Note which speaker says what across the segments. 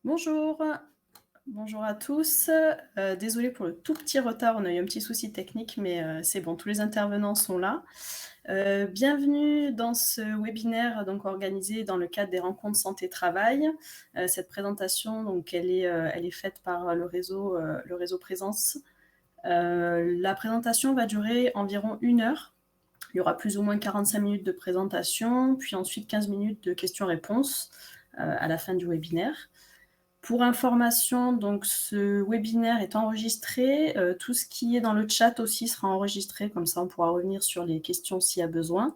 Speaker 1: Bonjour, bonjour à tous. Désolée pour le tout petit retard, on a eu un petit souci technique, mais c'est bon, tous les intervenants sont là. Bienvenue dans ce webinaire donc organisé dans le cadre des rencontres santé-travail. Cette présentation, donc, elle est faite par le réseau Présence. La présentation va durer environ 1 heure. Il y aura plus ou moins 45 minutes de présentation, puis ensuite 15 minutes de questions-réponses à la fin du webinaire. Pour information, donc ce webinaire est enregistré. Tout ce qui est dans le chat aussi sera enregistré, comme ça on pourra revenir sur les questions s'il y a besoin.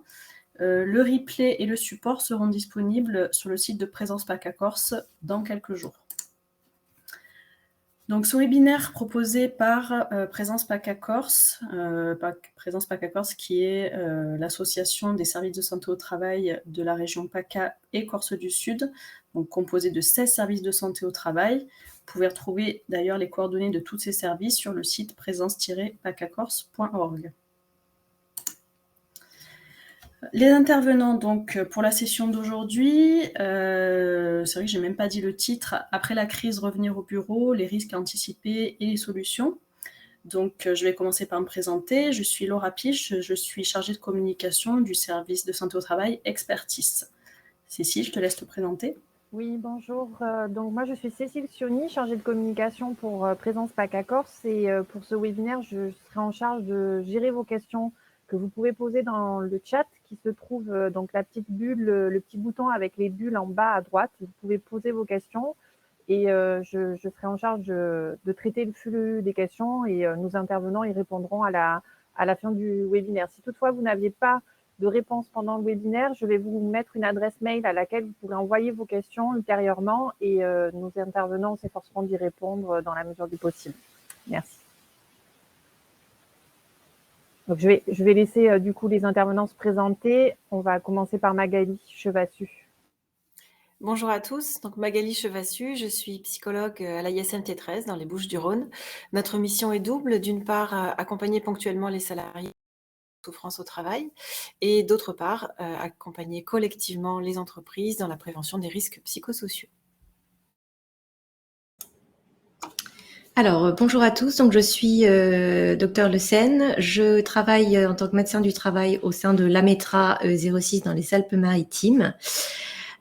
Speaker 1: Le replay et le support seront disponibles sur le site de Présence PACA Corse dans quelques jours. Donc ce webinaire proposé par Présence PACA Corse, Présence PACA Corse qui est l'association des services de santé au travail de la région PACA et Corse du Sud, donc composé de 16 services de santé au travail. Vous pouvez retrouver d'ailleurs les coordonnées de tous ces services sur le site présence-pacacorse.org. Les intervenants donc pour la session d'aujourd'hui, c'est vrai que j'ai même pas dit le titre, après la crise, revenir au bureau, les risques anticipés et les solutions. Donc je vais commencer par me présenter. Je suis Laura Piche, je suis chargée de communication du service de santé au travail Expertise. Cécile, je te laisse te présenter.
Speaker 2: Oui, bonjour. Donc moi je suis Cécile Sioni, chargée de communication pour Présence PACA Corse et pour ce webinaire je serai en charge de gérer vos questions que vous pouvez poser dans le chat qui se trouve donc la petite bulle, le petit bouton avec les bulles en bas à droite. Vous pouvez poser vos questions et je serai en charge de traiter le flux des questions et nos intervenants y répondront à la fin du webinaire. Si toutefois vous n'aviez pas de réponse pendant le webinaire, je vais vous mettre une adresse mail à laquelle vous pourrez envoyer vos questions ultérieurement et nos intervenants s'efforceront d'y répondre dans la mesure du possible. Merci. Donc je vais laisser du coup les intervenants se présenter. On va commencer par Magali Chevassu.
Speaker 3: Bonjour à tous, donc Magali Chevassu, je suis psychologue à l'ISM T13 dans les Bouches-du-Rhône. Notre mission est double, d'une part accompagner ponctuellement les salariés souffrance au travail et d'autre part accompagner collectivement les entreprises dans la prévention des risques psychosociaux.
Speaker 4: Alors, bonjour à tous. Donc, je suis Dr Le Sen. Je travaille en tant que médecin du travail au sein de l'AMETRA 06 dans les Alpes-Maritimes.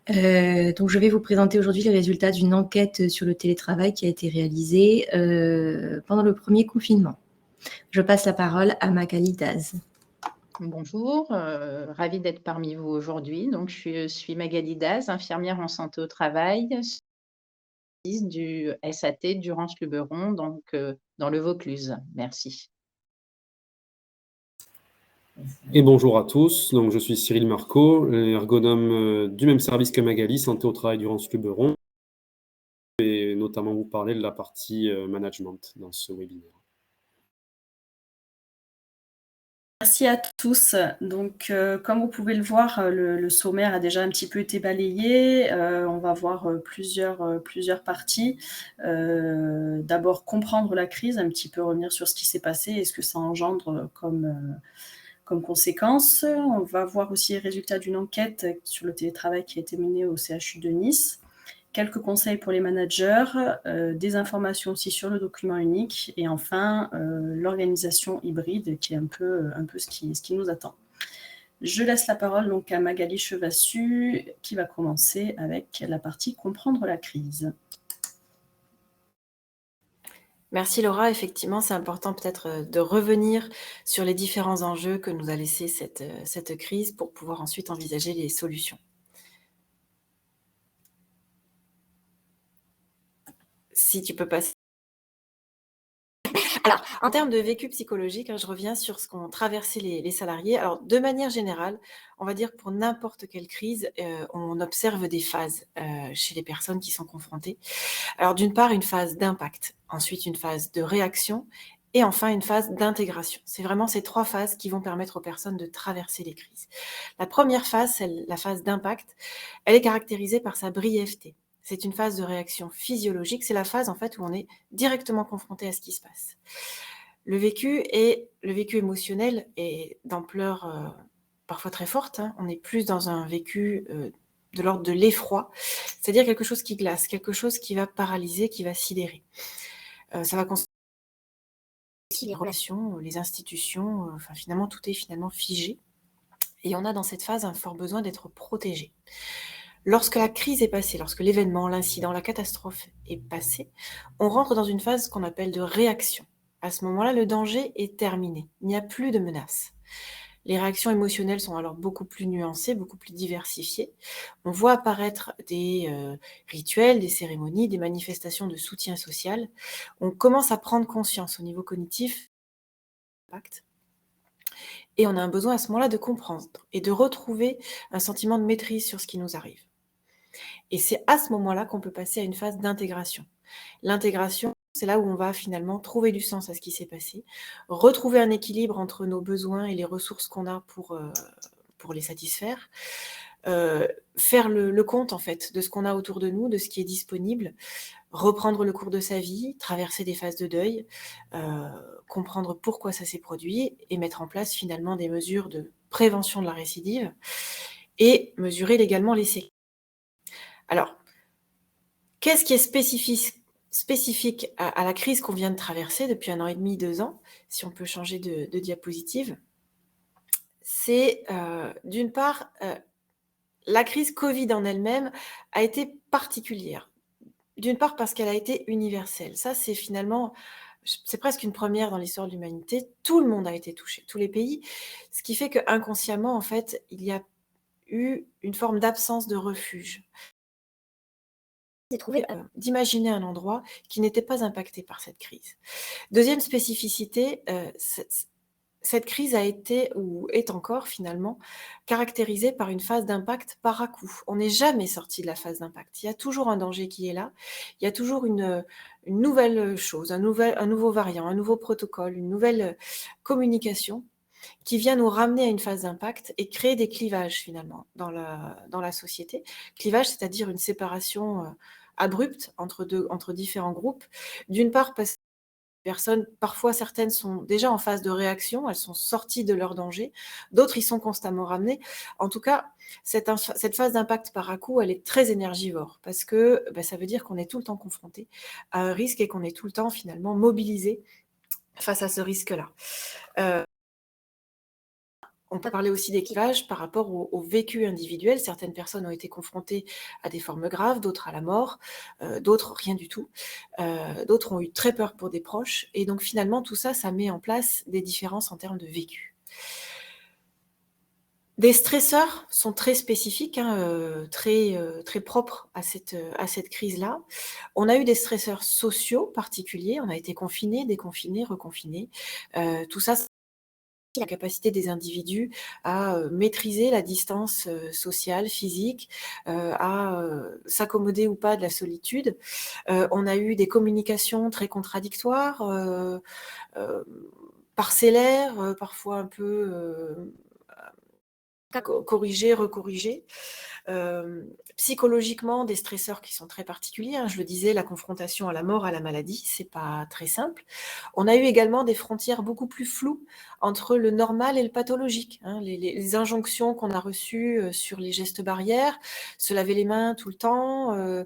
Speaker 4: Donc, je vais vous présenter aujourd'hui les résultats d'une enquête sur le télétravail qui a été réalisée pendant le premier confinement. Je passe la parole à Magali Daz.
Speaker 5: Bonjour, ravie d'être parmi vous aujourd'hui. Donc, je suis Magali Daz, infirmière en santé au travail du SAT Durance-Luberon, donc dans le Vaucluse. Merci.
Speaker 6: Et bonjour à tous, donc je suis Cyril Marco, ergonome du même service que Magali, santé au travail Durance-Luberon, et notamment vous parler de la partie management dans ce webinaire.
Speaker 1: Merci à tous. Donc, comme vous pouvez le voir, le sommaire a déjà un petit peu été balayé. On va voir plusieurs parties. D'abord, comprendre la crise, un petit peu revenir sur ce qui s'est passé et ce que ça engendre comme conséquence. On va voir aussi les résultats d'une enquête sur le télétravail qui a été menée au CHU de Nice. Quelques conseils pour les managers, des informations aussi sur le document unique et enfin l'organisation hybride qui est un peu ce qui nous attend. Je laisse la parole donc à Magali Chevassu qui va commencer avec la partie comprendre la crise.
Speaker 3: Merci Laura, effectivement c'est important peut-être de revenir sur les différents enjeux que nous a laissé cette crise pour pouvoir ensuite envisager les solutions. Si tu peux passer. Alors, en termes de vécu psychologique, je reviens sur ce qu'ont traversé les salariés. Alors, de manière générale, on va dire que pour n'importe quelle crise, on observe des phases chez les personnes qui sont confrontées. Alors, d'une part, une phase d'impact, ensuite une phase de réaction et enfin une phase d'intégration. C'est vraiment ces trois phases qui vont permettre aux personnes de traverser les crises. La première phase, la phase d'impact, elle est caractérisée par sa brièveté. C'est une phase de réaction physiologique. C'est la phase en fait où on est directement confronté à ce qui se passe. Le vécu émotionnel est d'ampleur parfois très forte. On est plus dans un vécu de l'ordre de l'effroi, c'est-à-dire quelque chose qui glace, quelque chose qui va paralyser, qui va sidérer. Ça va concerner aussi les relations, les institutions, enfin finalement tout est finalement figé. Et on a dans cette phase un fort besoin d'être protégé. Lorsque la crise est passée, lorsque l'événement, l'incident, la catastrophe est passée, on rentre dans une phase qu'on appelle de réaction. À ce moment-là, le danger est terminé. Il n'y a plus de menace. Les réactions émotionnelles sont alors beaucoup plus nuancées, beaucoup plus diversifiées. On voit apparaître des rituels, des cérémonies, des manifestations de soutien social. On commence à prendre conscience au niveau cognitif de l'impact. Et on a un besoin à ce moment-là de comprendre et de retrouver un sentiment de maîtrise sur ce qui nous arrive. Et c'est à ce moment-là qu'on peut passer à une phase d'intégration. L'intégration, c'est là où on va finalement trouver du sens à ce qui s'est passé, retrouver un équilibre entre nos besoins et les ressources qu'on a pour les satisfaire, faire le compte en fait de ce qu'on a autour de nous, de ce qui est disponible, reprendre le cours de sa vie, traverser des phases de deuil, comprendre pourquoi ça s'est produit et mettre en place finalement des mesures de prévention de la récidive et mesurer également les séquelles. Alors, qu'est-ce qui est spécifique à la crise qu'on vient de traverser depuis 1 an et demi, 2 ans, si on peut changer de diapositive? C'est d'une part, la crise Covid en elle-même a été particulière. D'une part parce qu'elle a été universelle. Ça, c'est finalement, c'est presque une première dans l'histoire de l'humanité. Tout le monde a été touché, tous les pays. Ce qui fait qu'inconsciemment, en fait, il y a eu une forme d'absence de refuge. D'imaginer un endroit qui n'était pas impacté par cette crise. Deuxième spécificité, cette crise a été ou est encore finalement caractérisée par une phase d'impact par à-coup. On n'est jamais sorti de la phase d'impact. Il y a toujours un danger qui est là. Il y a toujours une nouvelle chose, un nouveau variant, un nouveau protocole, une nouvelle communication qui vient nous ramener à une phase d'impact et créer des clivages finalement dans la société. Clivage, c'est-à-dire une séparation abrupte entre différents groupes. D'une part parce que parfois certaines sont déjà en phase de réaction, elles sont sorties de leur danger, d'autres y sont constamment ramenées. En tout cas, cette phase d'impact par à-coup, elle est très énergivore parce que ça veut dire qu'on est tout le temps confronté à un risque et qu'on est tout le temps finalement mobilisé face à ce risque-là. On peut parler aussi des clivages par rapport au vécu individuel. Certaines personnes ont été confrontées à des formes graves, d'autres à la mort, d'autres rien du tout. D'autres ont eu très peur pour des proches. Et donc finalement, tout ça, ça met en place des différences en termes de vécu. Des stresseurs sont très spécifiques, très propres à cette crise-là. On a eu des stresseurs sociaux particuliers. On a été confinés, déconfinés, reconfinés. Tout ça, la capacité des individus à maîtriser la distance sociale, physique, à s'accommoder ou pas de la solitude. On a eu des communications très contradictoires, parcellaires, parfois un peu corrigées, recorrigées. Psychologiquement, des stresseurs qui sont très particuliers. Je le disais, la confrontation à la mort, à la maladie, c'est pas très simple. On a eu également des frontières beaucoup plus floues entre le normal et le pathologique. Les injonctions qu'on a reçues sur les gestes barrières, se laver les mains tout le temps,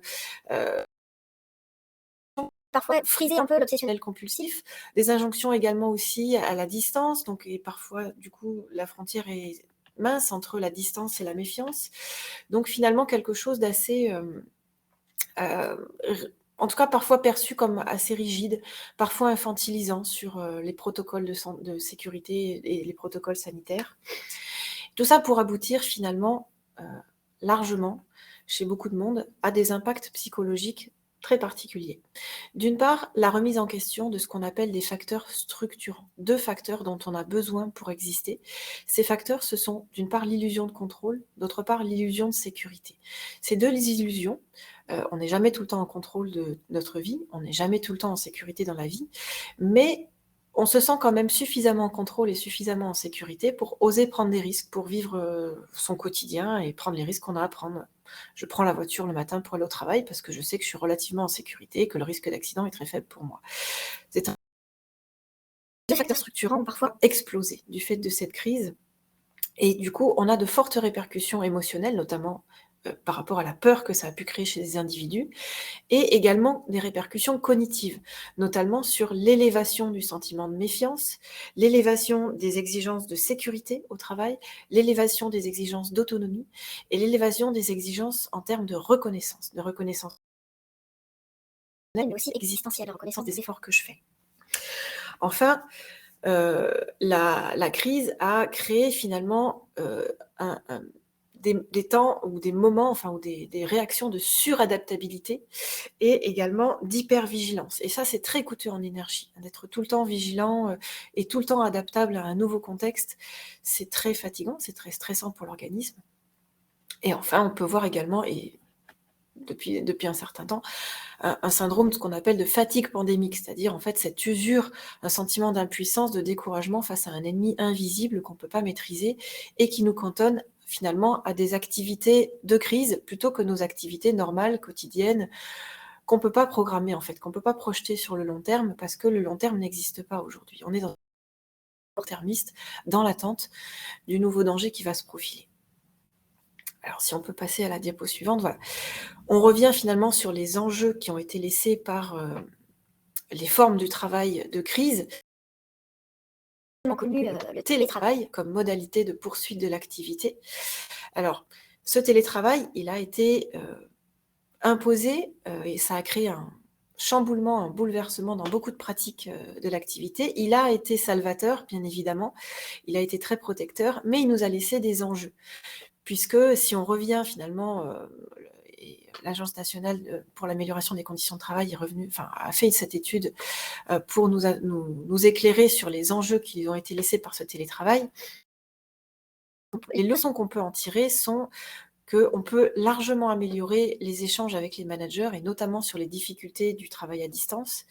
Speaker 3: parfois friser un peu l'obsessionnel compulsif, des injonctions également aussi à la distance, donc et parfois du coup la frontière est mince entre la distance et la méfiance. Donc finalement quelque chose d'assez, en tout cas parfois perçu comme assez rigide, parfois infantilisant sur les protocoles de sécurité et les protocoles sanitaires. Tout ça pour aboutir finalement largement, chez beaucoup de monde, à des impacts psychologiques très particuliers. D'une part, la remise en question de ce qu'on appelle des facteurs structurants, 2 facteurs dont on a besoin pour exister. Ces facteurs, ce sont d'une part l'illusion de contrôle, d'autre part l'illusion de sécurité. Ces 2 illusions, on n'est jamais tout le temps en contrôle de notre vie, on n'est jamais tout le temps en sécurité dans la vie, mais on se sent quand même suffisamment en contrôle et suffisamment en sécurité pour oser prendre des risques, pour vivre son quotidien et prendre les risques qu'on a à prendre. Je prends la voiture le matin pour aller au travail parce que je sais que je suis relativement en sécurité et que le risque d'accident est très faible pour moi. Les facteurs structurants ont parfois explosé du fait de cette crise. Et du coup, on a de fortes répercussions émotionnelles, notamment par rapport à la peur que ça a pu créer chez des individus, et également des répercussions cognitives, notamment sur l'élévation du sentiment de méfiance, l'élévation des exigences de sécurité au travail, l'élévation des exigences d'autonomie et l'élévation des exigences en termes de reconnaissance mais aussi existentielle, reconnaissance des efforts que je fais. Enfin, la crise a créé finalement des temps ou des moments, enfin, ou des réactions de suradaptabilité et également d'hypervigilance. Et ça, c'est très coûteux en énergie, d'être tout le temps vigilant et tout le temps adaptable à un nouveau contexte. C'est très fatigant, c'est très stressant pour l'organisme. Et enfin, on peut voir également, et depuis un certain temps, un syndrome, ce qu'on appelle de fatigue pandémique, c'est-à-dire en fait cette usure, un sentiment d'impuissance, de découragement face à un ennemi invisible qu'on ne peut pas maîtriser et qui nous cantonne finalement à des activités de crise plutôt que nos activités normales, quotidiennes, qu'on ne peut pas programmer en fait, qu'on ne peut pas projeter sur le long terme parce que le long terme n'existe pas aujourd'hui. On est dans un court-termiste, dans l'attente du nouveau danger qui va se profiler. Alors si on peut passer à la diapo suivante, voilà. On revient finalement sur les enjeux qui ont été laissés par les formes du travail de crise. On a connu le télétravail comme modalité de poursuite de l'activité. Alors, ce télétravail, il a été imposé et ça a créé un chamboulement, un bouleversement dans beaucoup de pratiques de l'activité. Il a été salvateur, bien évidemment. Il a été très protecteur, mais il nous a laissé des enjeux. Puisque si on revient finalement, l'Agence nationale pour l'amélioration des conditions de travail a fait cette étude pour nous éclairer sur les enjeux qui ont été laissés par ce télétravail. Les leçons qu'on peut en tirer sont qu'on peut largement améliorer les échanges avec les managers et notamment sur les difficultés du travail à distance.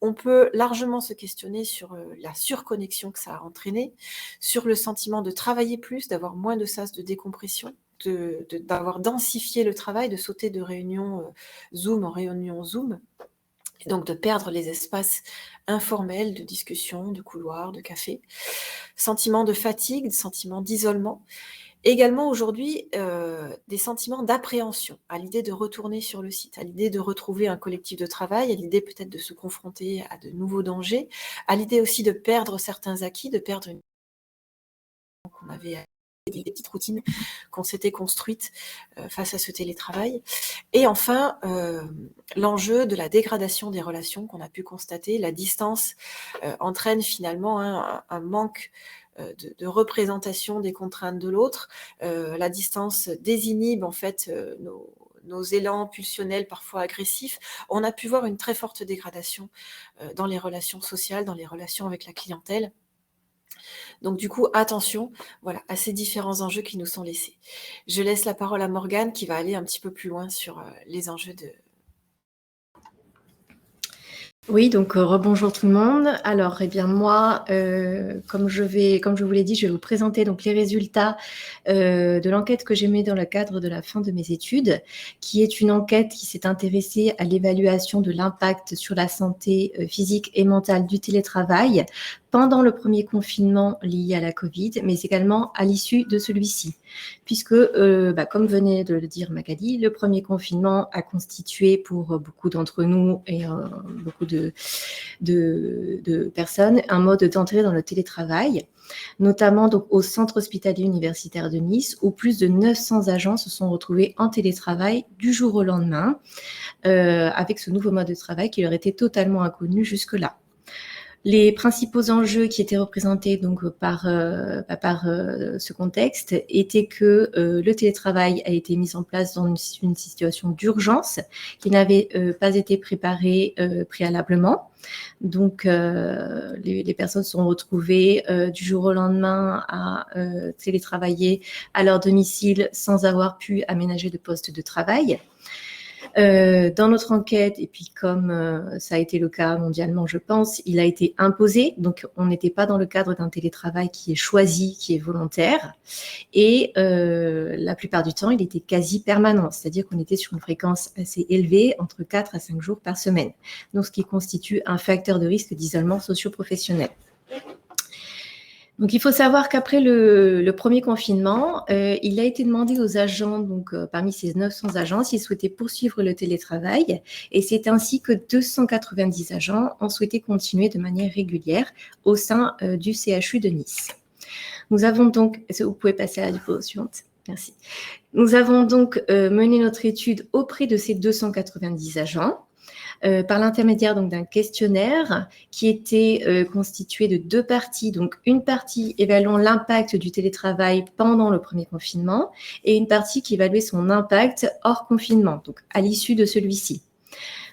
Speaker 3: On peut largement se questionner sur la surconnexion que ça a entraîné, sur le sentiment de travailler plus, d'avoir moins de sas de décompression, d'avoir densifié le travail, de sauter de réunion Zoom en réunion Zoom, et donc de perdre les espaces informels de discussion, de couloir, de café. Sentiment de fatigue, sentiment d'isolement. Également aujourd'hui, des sentiments d'appréhension à l'idée de retourner sur le site, à l'idée de retrouver un collectif de travail, à l'idée peut-être de se confronter à de nouveaux dangers, à l'idée aussi de perdre certains acquis, de perdre une qu'on avait des petites routines qu'on s'était construites face à ce télétravail. Et enfin, l'enjeu de la dégradation des relations qu'on a pu constater. La distance entraîne finalement un manque de représentation des contraintes de l'autre. La distance désinhibe en fait nos élans pulsionnels parfois agressifs. On a pu voir une très forte dégradation dans les relations sociales, dans les relations avec la clientèle. Donc du coup, attention à ces différents enjeux qui nous sont laissés. Je laisse la parole à Morgane qui va aller un petit peu plus loin sur les enjeux de...
Speaker 4: Oui, donc rebonjour tout le monde. Alors, moi, comme je vous l'ai dit, je vais vous présenter donc les résultats de l'enquête que j'ai menée dans le cadre de la fin de mes études, qui est une enquête qui s'est intéressée à l'évaluation de l'impact sur la santé physique et mentale du télétravail pendant le premier confinement lié à la Covid, mais également à l'issue de celui-ci. Puisque, comme venait de le dire Magali, le premier confinement a constitué pour beaucoup d'entre nous et beaucoup de personnes un mode d'entrée dans le télétravail, notamment donc au centre hospitalier universitaire de Nice, où plus de 900 agents se sont retrouvés en télétravail du jour au lendemain, avec ce nouveau mode de travail qui leur était totalement inconnu jusque-là. Les principaux enjeux qui étaient représentés donc par ce contexte étaient que le télétravail a été mis en place dans une situation d'urgence qui n'avait pas été préparée préalablement. Donc, les personnes se sont retrouvées du jour au lendemain à télétravailler à leur domicile sans avoir pu aménager de poste de travail. Dans notre enquête, et puis comme ça a été le cas mondialement, je pense, il a été imposé. Donc, on n'était pas dans le cadre d'un télétravail qui est choisi, qui est volontaire. Et la plupart du temps, il était quasi permanent. C'est-à-dire qu'on était sur une fréquence assez élevée, entre 4 à 5 jours par semaine. Donc, ce qui constitue un facteur de risque d'isolement socio-professionnel. Donc, il faut savoir qu'après le premier confinement, il a été demandé aux agents, donc parmi ces 900 agents, s'ils souhaitaient poursuivre le télétravail. Et c'est ainsi que 290 agents ont souhaité continuer de manière régulière au sein du CHU de Nice. Nous avons donc, est-ce que vous pouvez passer à la diapo suivante? Merci. Nous avons donc mené notre étude auprès de ces 290 agents. Par l'intermédiaire donc d'un questionnaire qui était constitué de 2 parties. Donc, une partie évaluant l'impact du télétravail pendant le premier confinement et une partie qui évaluait son impact hors confinement, donc à l'issue de celui-ci.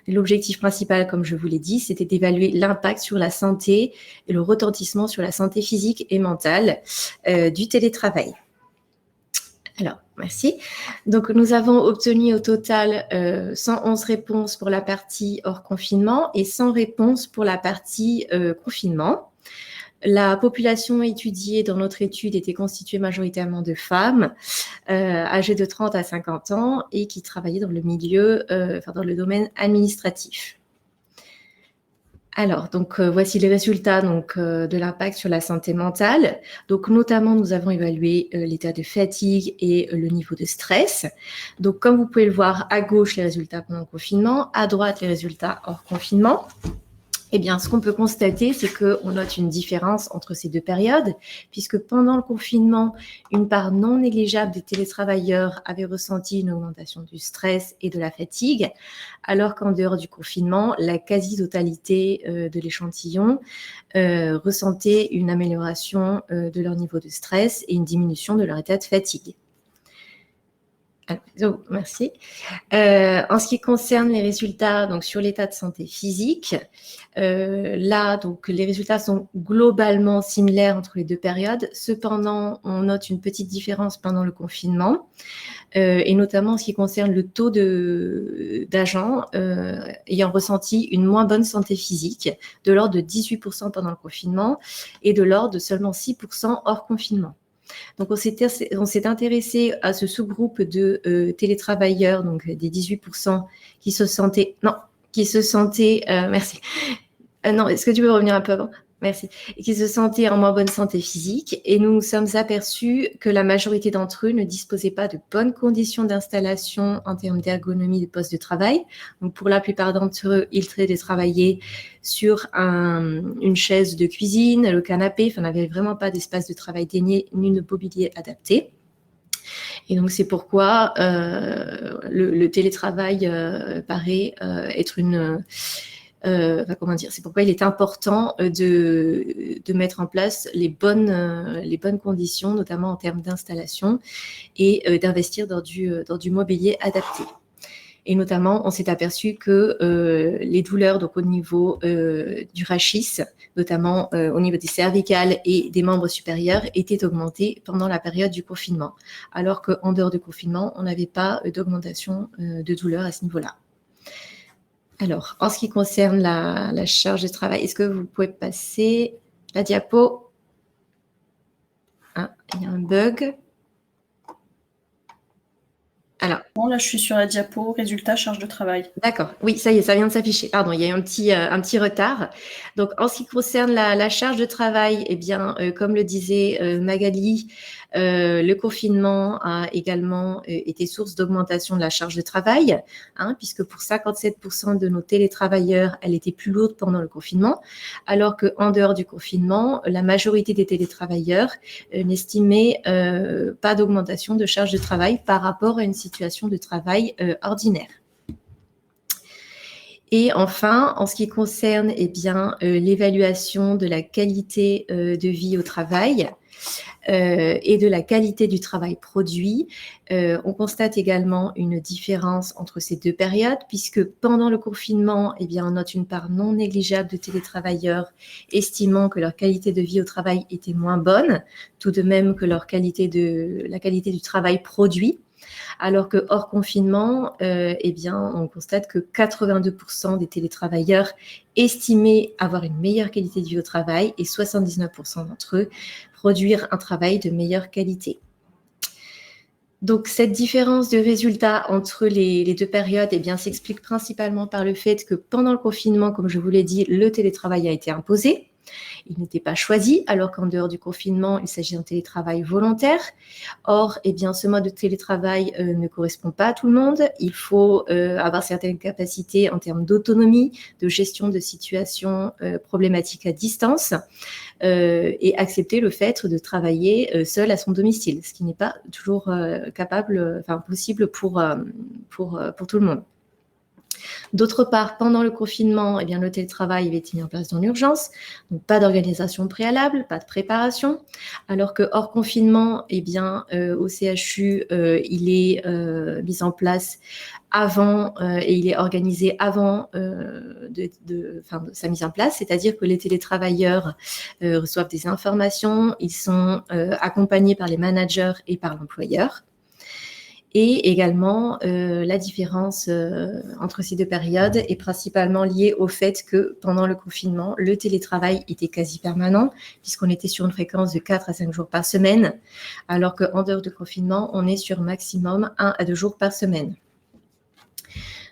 Speaker 4: L'objectif principal, comme je vous l'ai dit, c'était d'évaluer l'impact sur la santé et le retentissement sur la santé physique et mentale du télétravail. Alors, merci. Donc, nous avons obtenu au total 111 réponses pour la partie hors confinement et 100 réponses pour la partie confinement. La population étudiée dans notre étude était constituée majoritairement de femmes âgées de 30 à 50 ans et qui travaillaient dans le milieu, dans le domaine administratif. Alors, donc, voici les résultats de l'impact sur la santé mentale. Donc, notamment, nous avons évalué l'état de fatigue et le niveau de stress. Donc, comme vous pouvez le voir, à gauche, les résultats pendant le confinement, à droite, les résultats hors confinement. Eh bien, ce qu'on peut constater, c'est qu'on note une différence entre ces 2 périodes, puisque pendant le confinement, une part non négligeable des télétravailleurs avait ressenti une augmentation du stress et de la fatigue, alors qu'en dehors du confinement, la quasi-totalité de l'échantillon ressentait une amélioration de leur niveau de stress et une diminution de leur état de fatigue. Alors, merci. En ce qui concerne les résultats donc, sur l'état de santé physique, là, donc, les résultats sont globalement similaires entre les 2 périodes. Cependant, on note une petite différence pendant le confinement, et notamment en ce qui concerne le taux d'agents ayant ressenti une moins bonne santé physique, de l'ordre de 18% pendant le confinement et de l'ordre de seulement 6% hors confinement. Donc, on s'est intéressé à ce sous-groupe de télétravailleurs, donc des 18% qui se sentaient, merci. Non, est-ce que tu peux revenir un peu avant? Merci. Et qui se sentaient en moins bonne santé physique. Et nous nous sommes aperçus que la majorité d'entre eux ne disposaient pas de bonnes conditions d'installation en termes d'ergonomie de poste de travail. Donc, pour la plupart d'entre eux, ils télétravaillaient sur une chaise de cuisine, le canapé. Enfin, n'avaient vraiment pas d'espace de travail dédié ni de mobilier adapté. Et donc, c'est pourquoi le télétravail paraît être une... c'est pourquoi il est important de mettre en place les bonnes conditions, notamment en termes d'installation, et d'investir dans du mobilier adapté. Et notamment, on s'est aperçu que les douleurs donc, au niveau du rachis, notamment au niveau des cervicales et des membres supérieurs, étaient augmentées pendant la période du confinement, alors qu'en dehors du confinement, on n'avait pas d'augmentation de douleurs à ce niveau-là. Alors, en ce qui concerne la charge de travail, est-ce que vous pouvez passer la diapo? Ah, il y a un bug. Alors.
Speaker 1: Bon, là, je suis sur la diapo, résultat, charge de travail.
Speaker 4: D'accord, oui, ça y est, ça vient de s'afficher. Pardon, il y a eu un petit retard. Donc, en ce qui concerne la charge de travail, eh bien, comme le disait Magali, le confinement a également été source d'augmentation de la charge de travail, puisque pour 57% de nos télétravailleurs, elle était plus lourde pendant le confinement, alors qu'en dehors du confinement, la majorité des télétravailleurs n'estimaient pas d'augmentation de charge de travail par rapport à une situation de travail ordinaire. Et enfin, en ce qui concerne l'évaluation de la qualité de vie au travail et de la qualité du travail produit, on constate également une différence entre ces 2 périodes, puisque pendant le confinement, on note une part non négligeable de télétravailleurs estimant que leur qualité de vie au travail était moins bonne, tout de même que la qualité du travail produit. Alors que hors confinement, on constate que 82% des télétravailleurs estimaient avoir une meilleure qualité de vie au travail et 79% d'entre eux produire un travail de meilleure qualité. Donc, cette différence de résultats entre les 2 périodes s'explique principalement par le fait que pendant le confinement, comme je vous l'ai dit, le télétravail a été imposé. Il n'était pas choisi, alors qu'en dehors du confinement, il s'agit d'un télétravail volontaire. Or, eh bien, ce mode de télétravail ne correspond pas à tout le monde. Il faut avoir certaines capacités en termes d'autonomie, de gestion de situations problématiques à distance et accepter le fait de travailler seul à son domicile, ce qui n'est pas toujours possible pour tout le monde. D'autre part, pendant le confinement, eh bien, le télétravail avait été mis en place dans l'urgence, donc pas d'organisation préalable, pas de préparation, alors que hors confinement, eh bien, au CHU, il est mis en place avant et il est organisé avant de sa mise en place, c'est-à-dire que les télétravailleurs reçoivent des informations, ils sont accompagnés par les managers et par l'employeur. Et également, la différence entre ces deux périodes est principalement liée au fait que pendant le confinement, le télétravail était quasi permanent, puisqu'on était sur une fréquence de 4 à 5 jours par semaine, alors qu'en dehors du confinement, on est sur maximum 1 à 2 jours par semaine.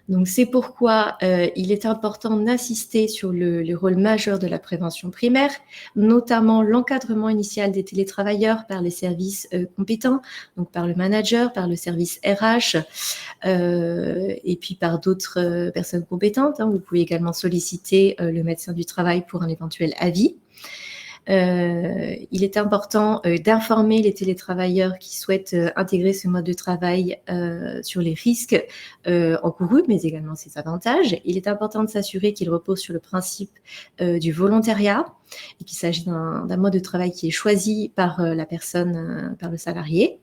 Speaker 4: Donc, c'est pourquoi il est important d'insister sur le rôle majeur de la prévention primaire, notamment l'encadrement initial des télétravailleurs par les services compétents, donc par le manager, par le service RH, et puis par d'autres personnes compétentes. Vous pouvez également solliciter le médecin du travail pour un éventuel avis. Il est important d'informer les télétravailleurs qui souhaitent intégrer ce mode de travail sur les risques encourus, mais également ses avantages. Il est important de s'assurer qu'il repose sur le principe du volontariat et qu'il s'agit d'un mode de travail qui est choisi par la personne, par le salarié.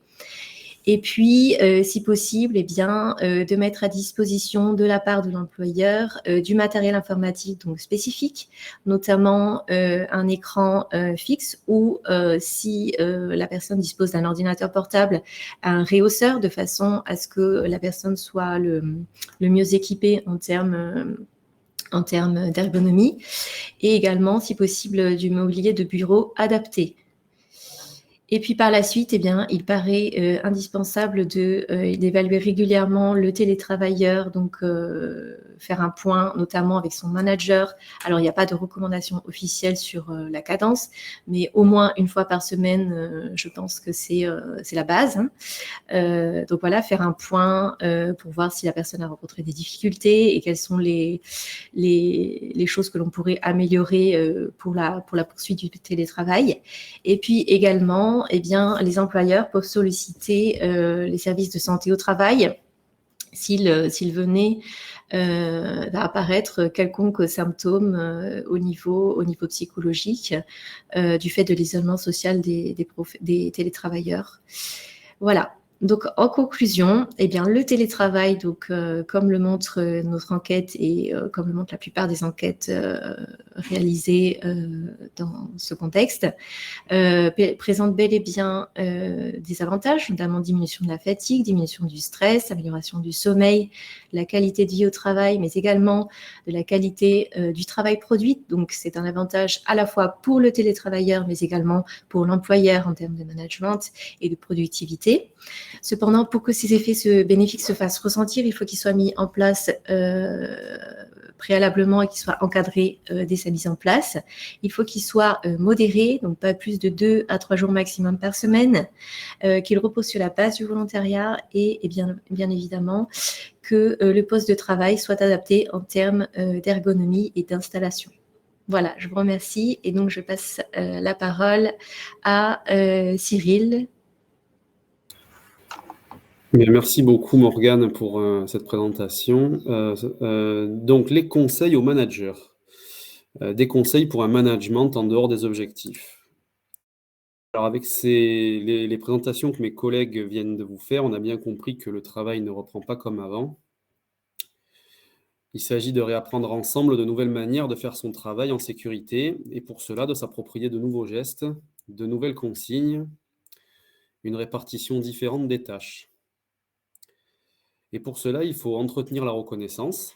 Speaker 4: Et puis, si possible, eh bien, de mettre à disposition de la part de l'employeur du matériel informatique donc spécifique, notamment un écran fixe ou si la personne dispose d'un ordinateur portable, un rehausseur de façon à ce que la personne soit le mieux équipée en termes d'ergonomie et également, si possible, du mobilier de bureau adapté. Et puis par la suite, eh bien, il paraît indispensable d'évaluer régulièrement le télétravailleur, donc faire un point notamment avec son manager. Alors, il n'y a pas de recommandation officielle sur la cadence, mais au moins une fois par semaine, je pense que c'est la base. Donc voilà, faire un point pour voir si la personne a rencontré des difficultés et quelles sont les choses que l'on pourrait améliorer pour la poursuite du télétravail. Et puis également, eh bien, les employeurs peuvent solliciter les services de santé au travail s'il venait d'apparaître quelconque symptôme au niveau psychologique du fait de l'isolement social des télétravailleurs. Voilà. Donc, en conclusion, eh bien, le télétravail, donc, comme le montre notre enquête et comme le montre la plupart des enquêtes réalisées dans ce contexte, présente bel et bien des avantages, notamment diminution de la fatigue, diminution du stress, amélioration du sommeil, la qualité de vie au travail, mais également de la qualité du travail produit. Donc, c'est un avantage à la fois pour le télétravailleur, mais également pour l'employeur en termes de management et de productivité. Cependant, pour que ces effets bénéfiques se fassent ressentir, il faut qu'ils soient mis en place préalablement et qu'ils soient encadrés dès sa mise en place. Il faut qu'ils soient modérés, donc pas plus de 2 à 3 jours maximum par semaine, qu'ils reposent sur la base du volontariat et bien évidemment que le poste de travail soit adapté en termes d'ergonomie et d'installation. Voilà, je vous remercie et donc je passe la parole à Cyril.
Speaker 6: Bien, merci beaucoup Morgane pour cette présentation. Donc les conseils aux managers. Des conseils pour un management en dehors des objectifs. Alors avec les présentations que mes collègues viennent de vous faire, on a bien compris que le travail ne reprend pas comme avant. Il s'agit de réapprendre ensemble de nouvelles manières de faire son travail en sécurité et pour cela de s'approprier de nouveaux gestes, de nouvelles consignes, une répartition différente des tâches. Et pour cela, il faut entretenir la reconnaissance,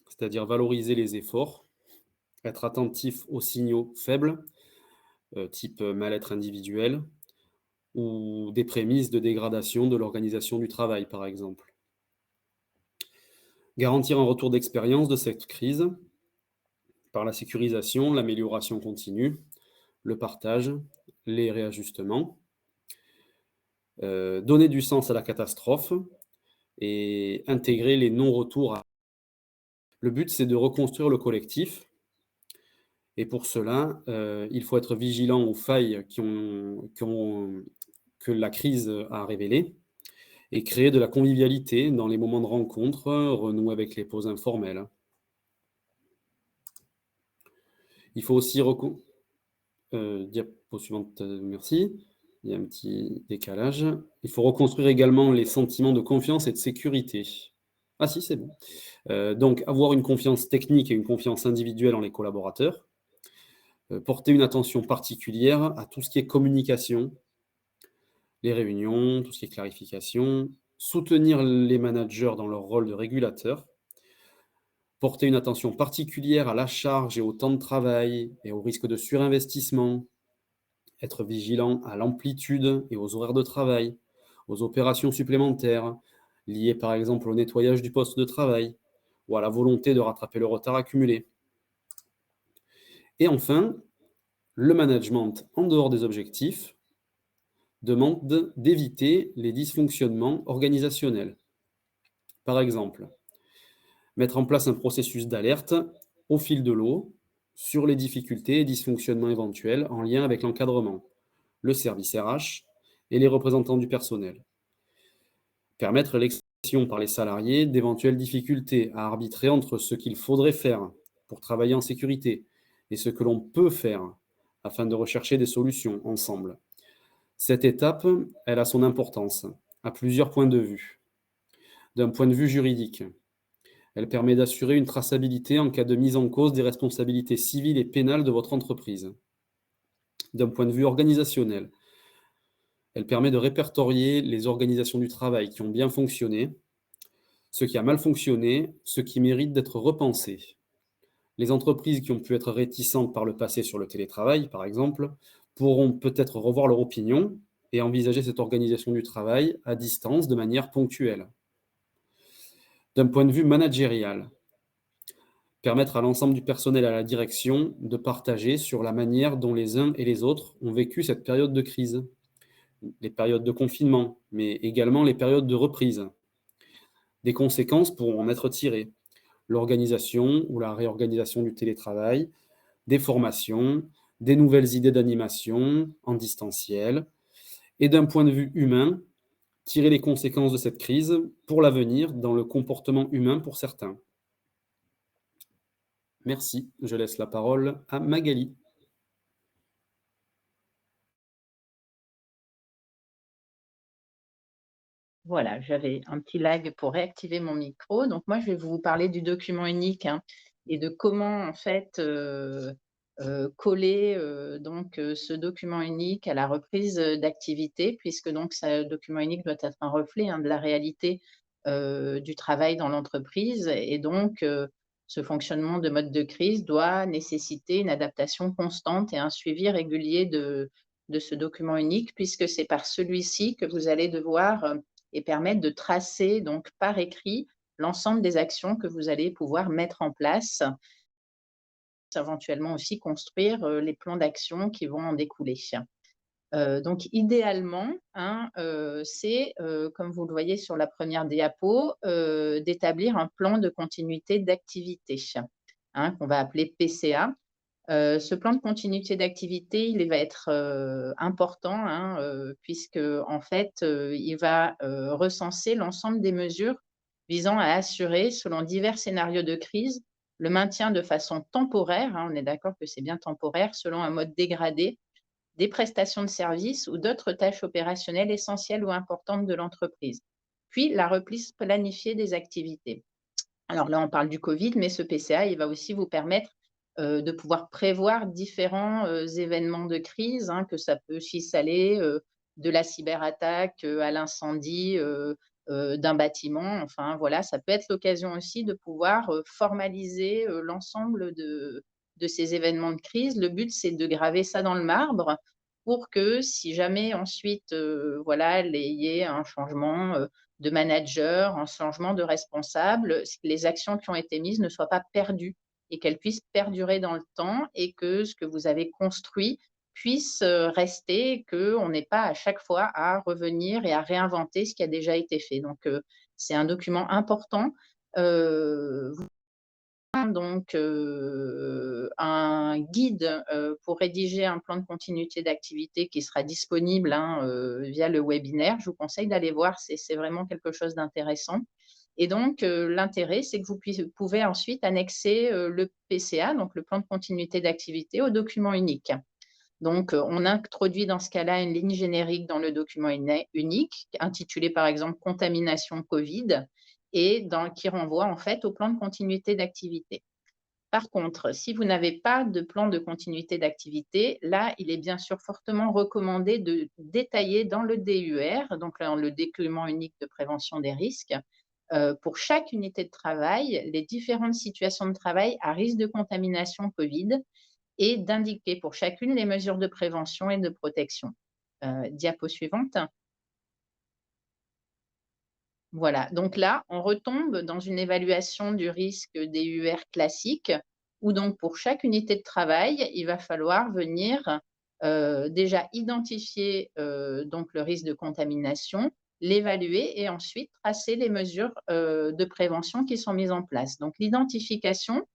Speaker 6: c'est-à-dire valoriser les efforts, être attentif aux signaux faibles, type mal-être individuel, ou des prémices de dégradation de l'organisation du travail, par exemple. Garantir un retour d'expérience de cette crise, par la sécurisation, l'amélioration continue, le partage, les réajustements, donner du sens à la catastrophe et intégrer les non-retours. Le but, c'est de reconstruire le collectif. Et pour cela, il faut être vigilant aux failles que la crise a révélées et créer de la convivialité dans les moments de rencontre, renouer avec les pauses informelles. Il faut aussi diapo suivante, merci. Il y a un petit décalage. Il faut reconstruire également les sentiments de confiance et de sécurité. Ah si, c'est bon. Donc, avoir une confiance technique et une confiance individuelle en les collaborateurs. Porter une attention particulière à tout ce qui est communication, les réunions, tout ce qui est clarification. Soutenir les managers dans leur rôle de régulateur. Porter une attention particulière à la charge et au temps de travail et au risque de surinvestissement. Être vigilant à l'amplitude et aux horaires de travail, aux opérations supplémentaires, liées par exemple au nettoyage du poste de travail ou à la volonté de rattraper le retard accumulé. Et enfin, le management en dehors des objectifs demande d'éviter les dysfonctionnements organisationnels. Par exemple, mettre en place un processus d'alerte au fil de l'eau sur les difficultés et dysfonctionnements éventuels en lien avec l'encadrement, le service RH et les représentants du personnel. Permettre l'expression par les salariés d'éventuelles difficultés à arbitrer entre ce qu'il faudrait faire pour travailler en sécurité et ce que l'on peut faire afin de rechercher des solutions ensemble. Cette étape, elle a son importance à plusieurs points de vue. D'un point de vue juridique, elle permet d'assurer une traçabilité en cas de mise en cause des responsabilités civiles et pénales de votre entreprise. D'un point de vue organisationnel, elle permet de répertorier les organisations du travail qui ont bien fonctionné, ce qui a mal fonctionné, ce qui mérite d'être repensé. Les entreprises qui ont pu être réticentes par le passé sur le télétravail, par exemple, pourront peut-être revoir leur opinion et envisager cette organisation du travail à distance de manière ponctuelle. D'un point de vue managérial, permettre à l'ensemble du personnel et à la direction de partager sur la manière dont les uns et les autres ont vécu cette période de crise, les périodes de confinement, mais également les périodes de reprise. Des conséquences pourront en être tirées. L'organisation ou la réorganisation du télétravail, des formations, des nouvelles idées d'animation en distanciel, et d'un point de vue humain, tirer les conséquences de cette crise pour l'avenir dans le comportement humain pour certains. Merci, je laisse la parole à Magali.
Speaker 5: Voilà, j'avais un petit lag pour réactiver mon micro. Donc moi, je vais vous parler du document unique et de comment en fait coller ce document unique à la reprise d'activité, puisque donc ce document unique doit être un reflet de la réalité du travail dans l'entreprise. Et donc, ce fonctionnement de mode de crise doit nécessiter une adaptation constante et un suivi régulier de ce document unique, puisque c'est par celui-ci que vous allez devoir et permettre de tracer donc par écrit l'ensemble des actions que vous allez pouvoir mettre en place, éventuellement aussi construire les plans d'action qui vont en découler. Donc idéalement, c'est, comme vous le voyez sur la première diapo, d'établir un plan de continuité d'activité, qu'on va appeler PCA. Ce plan de continuité d'activité, il va être important, puisque en fait, il va recenser l'ensemble des mesures visant à assurer, selon divers scénarios de crise, le maintien de façon temporaire, on est d'accord que c'est bien temporaire, selon un mode dégradé, des prestations de services ou d'autres tâches opérationnelles essentielles ou importantes de l'entreprise. Puis, la reprise planifiée des activités. Alors là, on parle du Covid, mais ce PCA, il va aussi vous permettre de pouvoir prévoir différents événements de crise, que ça peut aussi aller de la cyberattaque à l'incendie d'un bâtiment. Enfin, voilà, ça peut être l'occasion aussi de pouvoir formaliser l'ensemble de ces événements de crise. Le but, c'est de graver ça dans le marbre pour que si jamais ensuite, il y ait un changement de manager, un changement de responsable, les actions qui ont été mises ne soient pas perdues et qu'elles puissent perdurer dans le temps et que ce que vous avez construit puisse rester, et qu'on n'ait pas à chaque fois à revenir et à réinventer ce qui a déjà été fait. Donc, c'est un document important. Donc un guide pour rédiger un plan de continuité d'activité qui sera disponible via le webinaire. Je vous conseille d'aller voir, c'est vraiment quelque chose d'intéressant. Et donc l'intérêt, c'est que vous pouvez ensuite annexer le PCA, donc le plan de continuité d'activité, au document unique. Donc, on introduit dans ce cas-là une ligne générique dans le document unique, intitulée par exemple « Contamination Covid » et qui renvoie en fait au plan de continuité d'activité. Par contre, si vous n'avez pas de plan de continuité d'activité, là, il est bien sûr fortement recommandé de détailler dans le DUR, donc dans le document unique de prévention des risques, pour chaque unité de travail, les différentes situations de travail à risque de contamination Covid et d'indiquer pour chacune les mesures de prévention et de protection. Diapo suivante. Voilà, donc là, on retombe dans une évaluation du risque DUR classique, où donc pour chaque unité de travail, il va falloir venir déjà identifier donc le risque de contamination, l'évaluer et ensuite tracer les mesures de prévention qui sont mises en place. Donc l'identification,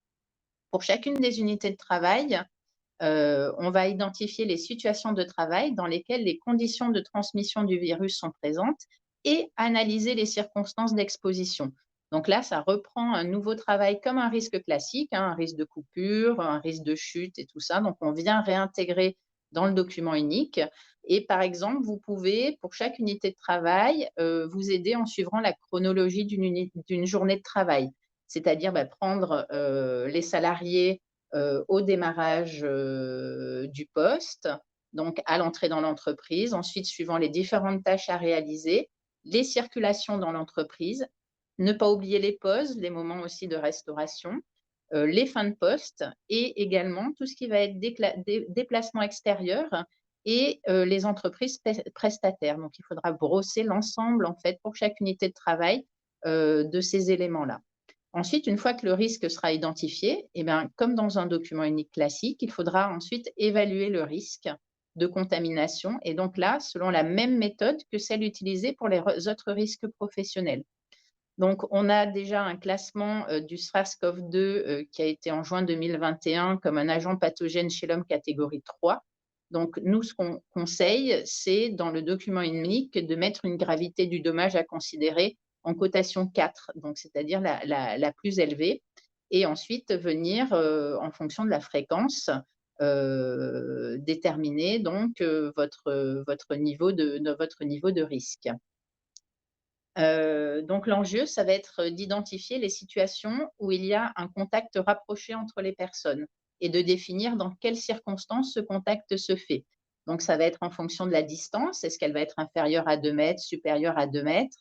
Speaker 5: pour chacune des unités de travail, on va identifier les situations de travail dans lesquelles les conditions de transmission du virus sont présentes et analyser les circonstances d'exposition. Donc là, ça reprend un nouveau travail comme un risque classique, un risque de coupure, un risque de chute et tout ça. Donc, on vient réintégrer dans le document unique. Et par exemple, vous pouvez, pour chaque unité de travail, vous aider en suivant la chronologie d'une journée de travail. C'est-à-dire prendre les salariés au démarrage du poste, donc à l'entrée dans l'entreprise, ensuite suivant les différentes tâches à réaliser, les circulations dans l'entreprise, ne pas oublier les pauses, les moments aussi de restauration, les fins de poste et également tout ce qui va être déplacement extérieur et les entreprises prestataires. Donc, il faudra brosser l'ensemble, en fait, pour chaque unité de travail de ces éléments-là. Ensuite, une fois que le risque sera identifié, comme dans un document unique classique, il faudra ensuite évaluer le risque de contamination et donc là, selon la même méthode que celle utilisée pour les autres risques professionnels. Donc, on a déjà un classement du SRAS-CoV-2 qui a été en juin 2021 comme un agent pathogène chez l'homme catégorie 3. Donc, nous, ce qu'on conseille, c'est dans le document unique de mettre une gravité du dommage à considérer en cotation 4, donc c'est-à-dire la plus élevée, et ensuite venir, en fonction de la fréquence, déterminer donc votre niveau de risque. Donc l'enjeu, ça va être d'identifier les situations où il y a un contact rapproché entre les personnes et de définir dans quelles circonstances ce contact se fait. Donc ça va être en fonction de la distance, est-ce qu'elle va être inférieure à 2 mètres, supérieure à 2 mètres?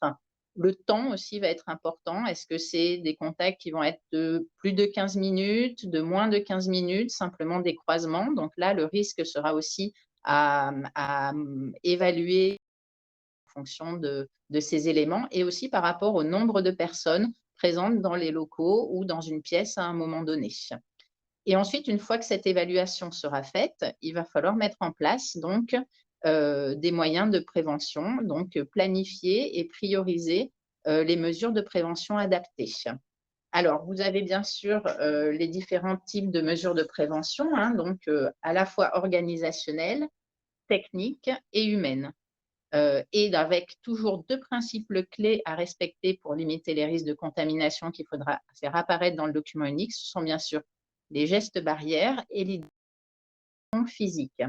Speaker 5: Le temps aussi va être important, est-ce que c'est des contacts qui vont être de plus de 15 minutes, de moins de 15 minutes, simplement des croisements? Donc là, le risque sera aussi à évaluer en fonction de ces éléments et aussi par rapport au nombre de personnes présentes dans les locaux ou dans une pièce à un moment donné. Et ensuite, une fois que cette évaluation sera faite, il va falloir mettre en place donc des moyens de prévention, donc planifier et prioriser les mesures de prévention adaptées. Alors, vous avez bien sûr les différents types de mesures de prévention, donc à la fois organisationnelles, techniques et humaines. Et avec toujours 2 principes clés à respecter pour limiter les risques de contamination qu'il faudra faire apparaître dans le document unique, ce sont bien sûr les gestes barrières et l'identification physique.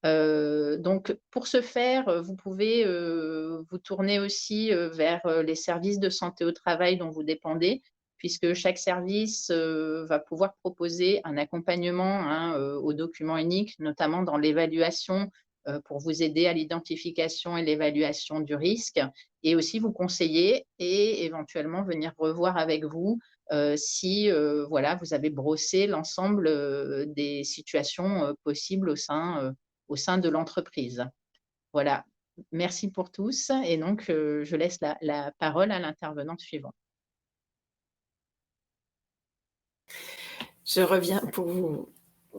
Speaker 5: Donc, pour ce faire, vous pouvez vous tourner aussi vers les services de santé au travail dont vous dépendez, puisque chaque service va pouvoir proposer un accompagnement au document unique, notamment dans l'évaluation pour vous aider à l'identification et l'évaluation du risque, et aussi vous conseiller et éventuellement venir revoir avec vous si voilà, vous avez brossé l'ensemble des situations possibles au sein de l'entreprise. Voilà, merci pour tous et donc je laisse la parole à l'intervenante suivante.
Speaker 3: Je reviens pour vous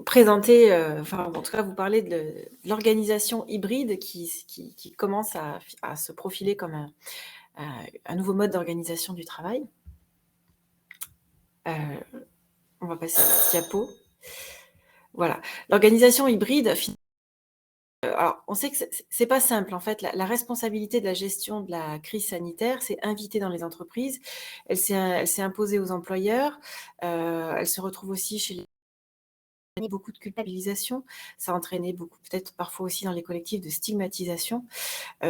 Speaker 3: présenter, enfin, en tout cas, vous parler de l'organisation hybride qui commence à se profiler comme un nouveau mode d'organisation du travail. On va passer à la diapo. Voilà. L'organisation hybride, alors, on sait que c'est pas simple, en fait. La responsabilité de la gestion de la crise sanitaire s'est invitée dans les entreprises. Elle s'est imposée aux employeurs. Elle se retrouve aussi chez les beaucoup de culpabilisation. Ça a entraîné beaucoup, peut-être parfois aussi dans les collectifs, de stigmatisation.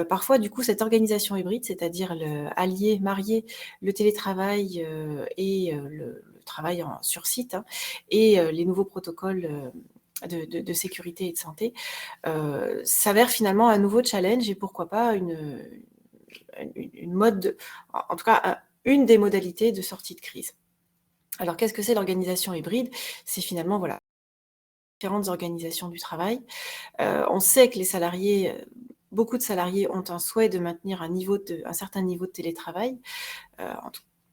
Speaker 3: Parfois, du coup, cette organisation hybride, c'est-à-dire marier le télétravail et le travail sur site, hein, et les nouveaux protocoles de sécurité et de santé, s'avère finalement un nouveau challenge et pourquoi pas une mode, en tout cas, une des modalités de sortie de crise. Alors, qu'est-ce que c'est l'organisation hybride? C'est finalement, voilà, différentes organisations du travail. On sait que les salariés, beaucoup de salariés ont un souhait de maintenir un certain niveau de télétravail,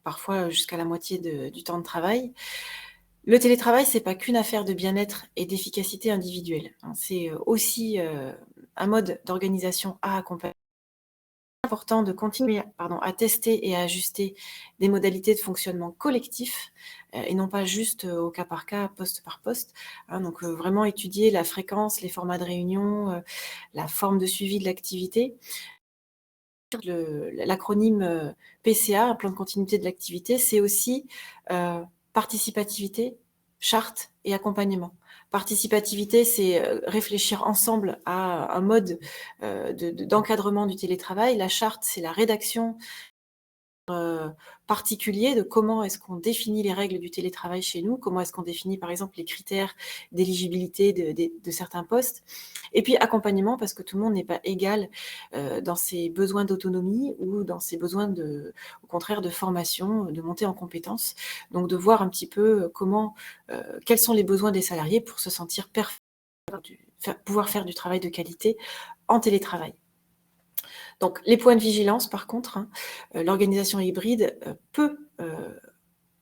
Speaker 3: parfois jusqu'à la moitié du temps de travail. Le télétravail, c'est pas qu'une affaire de bien-être et d'efficacité individuelle, hein. C'est aussi un mode d'organisation à accompagner. C'est important de continuer à tester et à ajuster des modalités de fonctionnement collectif et non pas juste au cas par cas, poste par poste, hein. Donc vraiment étudier la fréquence, les formats de réunion, la forme de suivi de l'activité. L'acronyme PCA, un plan de continuité de l'activité, c'est aussi participativité, charte et accompagnement. Participativité, c'est réfléchir ensemble à un mode d'encadrement du télétravail. La charte, c'est la rédaction particulier de comment est-ce qu'on définit les règles du télétravail chez nous, comment est-ce qu'on définit par exemple les critères d'éligibilité de certains postes, et puis accompagnement parce que tout le monde n'est pas égal dans ses besoins d'autonomie ou dans ses besoins au contraire de formation, de montée en compétences, donc de voir un petit peu quels sont les besoins des salariés pour se sentir pouvoir faire du travail de qualité en télétravail. Donc, les points de vigilance, par contre, hein, l'organisation hybride peut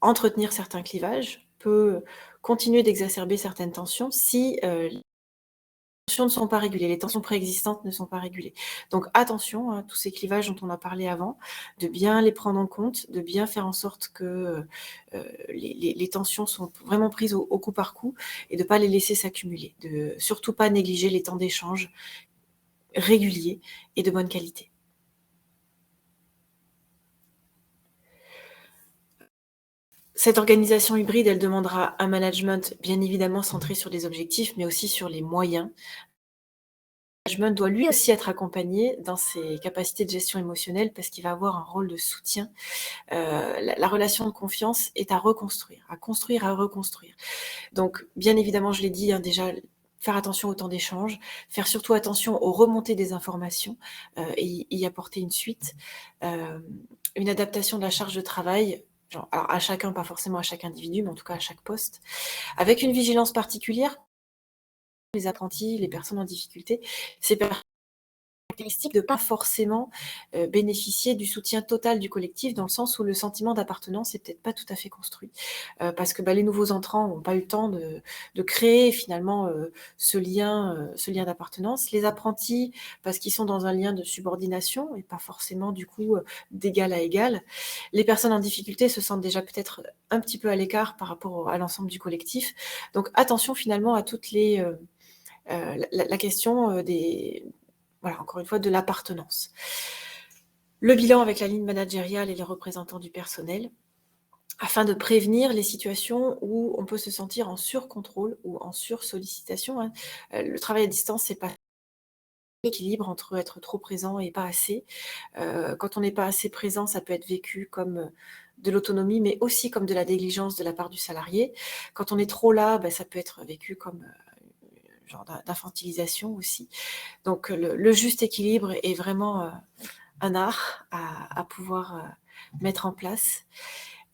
Speaker 3: entretenir certains clivages, peut continuer d'exacerber certaines tensions si les tensions ne sont pas régulées, les tensions préexistantes ne sont pas régulées. Donc, attention, hein, tous ces clivages dont on a parlé avant, de bien les prendre en compte, de bien faire en sorte que les tensions sont vraiment prises au coup par coup et de ne pas les laisser s'accumuler, de surtout pas négliger les temps d'échange réguliers et de bonne qualité. Cette organisation hybride, elle demandera un management bien évidemment centré sur des objectifs, mais aussi sur les moyens. Le management doit lui aussi être accompagné dans ses capacités de gestion émotionnelle parce qu'il va avoir un rôle de soutien. La relation de confiance est à reconstruire, à construire, à reconstruire. Donc, bien évidemment, je l'ai dit, hein, déjà, faire attention au temps d'échange, faire surtout attention aux remontées des informations et y apporter une suite. Une adaptation de la charge de travail, alors à chacun, pas forcément à chaque individu, mais en tout cas à chaque poste, avec une vigilance particulière, les apprentis, les personnes en difficulté, ces caractéristique de ne pas forcément bénéficier du soutien total du collectif, dans le sens où le sentiment d'appartenance n'est peut-être pas tout à fait construit. Parce que les nouveaux entrants n'ont pas eu le temps de créer finalement ce lien d'appartenance. Les apprentis, parce qu'ils sont dans un lien de subordination et pas forcément du coup d'égal à égal. Les personnes en difficulté se sentent déjà peut-être un petit peu à l'écart par rapport à l'ensemble du collectif. Donc attention finalement à toutes les... la question voilà, encore une fois, de l'appartenance. Le bilan avec la ligne managériale et les représentants du personnel, afin de prévenir les situations où on peut se sentir en surcontrôle ou en sursollicitation, hein. Le travail à distance, c'est pas l'équilibre entre être trop présent et pas assez. Quand on n'est pas assez présent, ça peut être vécu comme de l'autonomie, mais aussi comme de la négligence de la part du salarié. Quand on est trop là, ça peut être vécu comme genre d'infantilisation aussi. Donc le juste équilibre est vraiment un art à pouvoir mettre en place.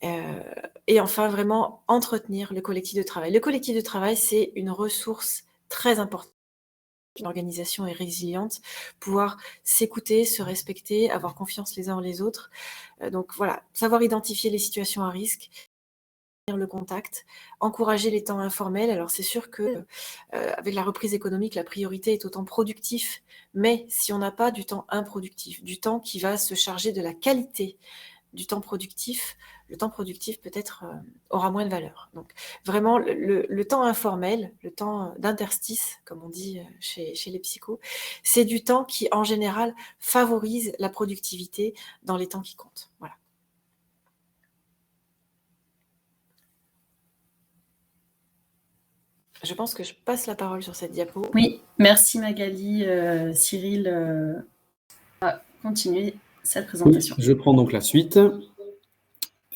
Speaker 3: Et enfin, vraiment entretenir le collectif de travail. Le collectif de travail, c'est une ressource très importante. Une organisation est résiliente, pouvoir s'écouter, se respecter, avoir confiance les uns en les autres. Donc voilà, savoir identifier les situations à risque, le contact, encourager les temps informels. Alors c'est sûr que avec la reprise économique, la priorité est au temps productif, mais si on n'a pas du temps improductif, du temps qui va se charger de la qualité du temps productif, le temps productif peut-être aura moins de valeur. Donc vraiment le temps informel, le temps d'interstice, comme on dit chez les psychos, c'est du temps qui en général favorise la productivité dans les temps qui comptent. Voilà. Je pense que je passe la parole sur cette diapo.
Speaker 1: Oui, merci Magali. Cyril va continuer cette présentation.
Speaker 6: Oui, je prends donc la suite.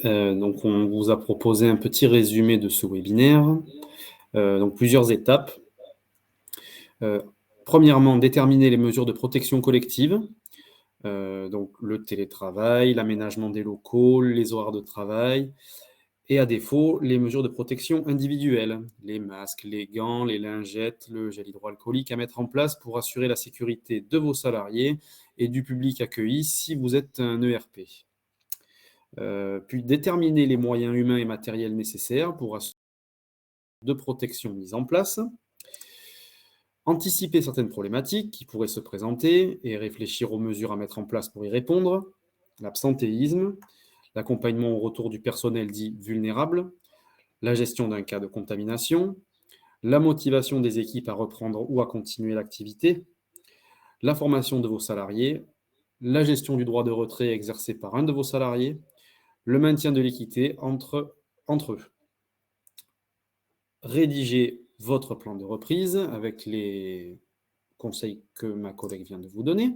Speaker 6: Donc on vous a proposé un petit résumé de ce webinaire. Donc plusieurs étapes. Premièrement, déterminer les mesures de protection collective. Donc le télétravail, l'aménagement des locaux, les horaires de travail, et à défaut, les mesures de protection individuelles, les masques, les gants, les lingettes, le gel hydroalcoolique à mettre en place pour assurer la sécurité de vos salariés et du public accueilli si vous êtes un ERP. Puis déterminer les moyens humains et matériels nécessaires pour assurer de protection mise en place. Anticiper certaines problématiques qui pourraient se présenter et réfléchir aux mesures à mettre en place pour y répondre. L'absentéisme, l'accompagnement au retour du personnel dit vulnérable, la gestion d'un cas de contamination, la motivation des équipes à reprendre ou à continuer l'activité, la formation de vos salariés, la gestion du droit de retrait exercé par un de vos salariés, le maintien de l'équité entre eux. Rédigez votre plan de reprise avec les conseils que ma collègue vient de vous donner.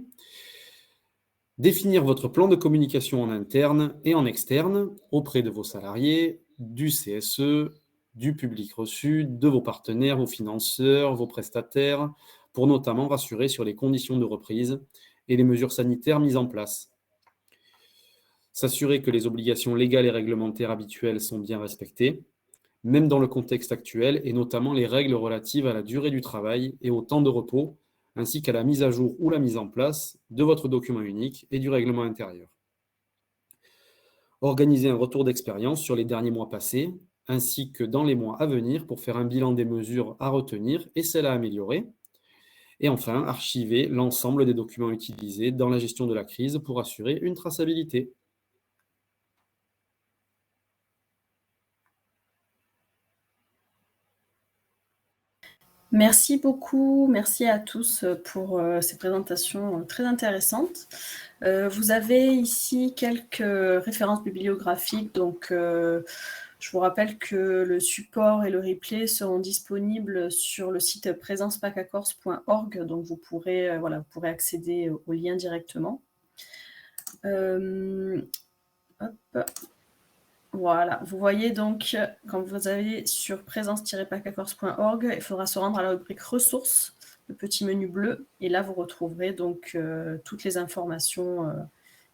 Speaker 6: Définir votre plan de communication en interne et en externe auprès de vos salariés, du CSE, du public reçu, de vos partenaires, vos financeurs, vos prestataires, pour notamment rassurer sur les conditions de reprise et les mesures sanitaires mises en place. S'assurer que les obligations légales et réglementaires habituelles sont bien respectées, même dans le contexte actuel, et notamment les règles relatives à la durée du travail et au temps de repos, ainsi qu'à la mise à jour ou la mise en place de votre document unique et du règlement intérieur. Organiser un retour d'expérience sur les derniers mois passés, ainsi que dans les mois à venir pour faire un bilan des mesures à retenir et celles à améliorer. Et enfin, archiver l'ensemble des documents utilisés dans la gestion de la crise pour assurer une traçabilité.
Speaker 1: Merci beaucoup, merci à tous pour ces présentations très intéressantes. Vous avez ici quelques références bibliographiques, donc je vous rappelle que le support et le replay seront disponibles sur le site présencepacacors.org, donc vous pourrez accéder au lien directement. Hop. Voilà, vous voyez donc, quand vous allez sur présence-pacacors.org, il faudra se rendre à la rubrique ressources, le petit menu bleu, et là vous retrouverez donc toutes les informations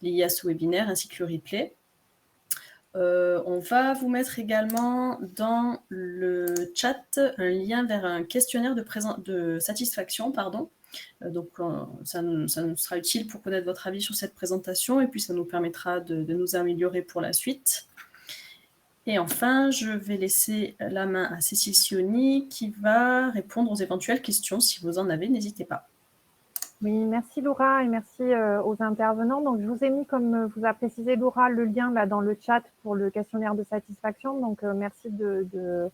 Speaker 1: liées à ce webinaire ainsi que le replay. On va vous mettre également dans le chat un lien vers un questionnaire de satisfaction, donc ça nous sera utile pour connaître votre avis sur cette présentation et puis ça nous permettra de nous améliorer pour la suite. Et enfin, je vais laisser la main à Cécile Sioni qui va répondre aux éventuelles questions. Si vous en avez, n'hésitez pas.
Speaker 2: Oui, merci Laura et merci aux intervenants. Donc, je vous ai mis, comme vous a précisé Laura, le lien là dans le chat pour le questionnaire de satisfaction. Donc, merci de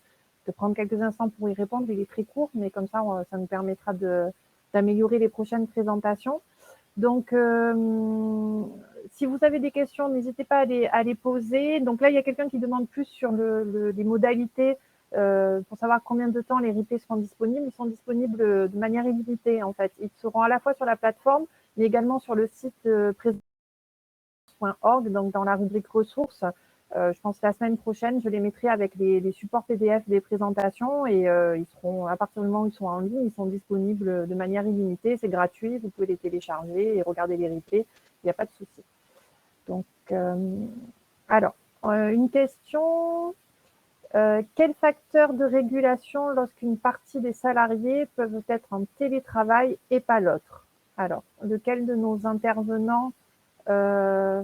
Speaker 2: prendre quelques instants pour y répondre. Il est très court, mais comme ça nous permettra d'améliorer les prochaines présentations. Donc, si vous avez des questions, n'hésitez pas à les poser. Donc là, il y a quelqu'un qui demande plus sur les modalités pour savoir combien de temps les replays seront disponibles. Ils sont disponibles de manière illimitée, en fait. Ils seront à la fois sur la plateforme, mais également sur le site présence.org, donc dans la rubrique ressources. Je pense que la semaine prochaine, je les mettrai avec les supports PDF des présentations et ils seront, à partir du moment où ils sont en ligne, ils sont disponibles de manière illimitée. C'est gratuit, vous pouvez les télécharger et regarder les replays. Il n'y a pas de souci. Donc, alors, une question. Quels facteurs de régulation lorsqu'une partie des salariés peuvent être en télétravail et pas l'autre? Alors, lequel de nos intervenants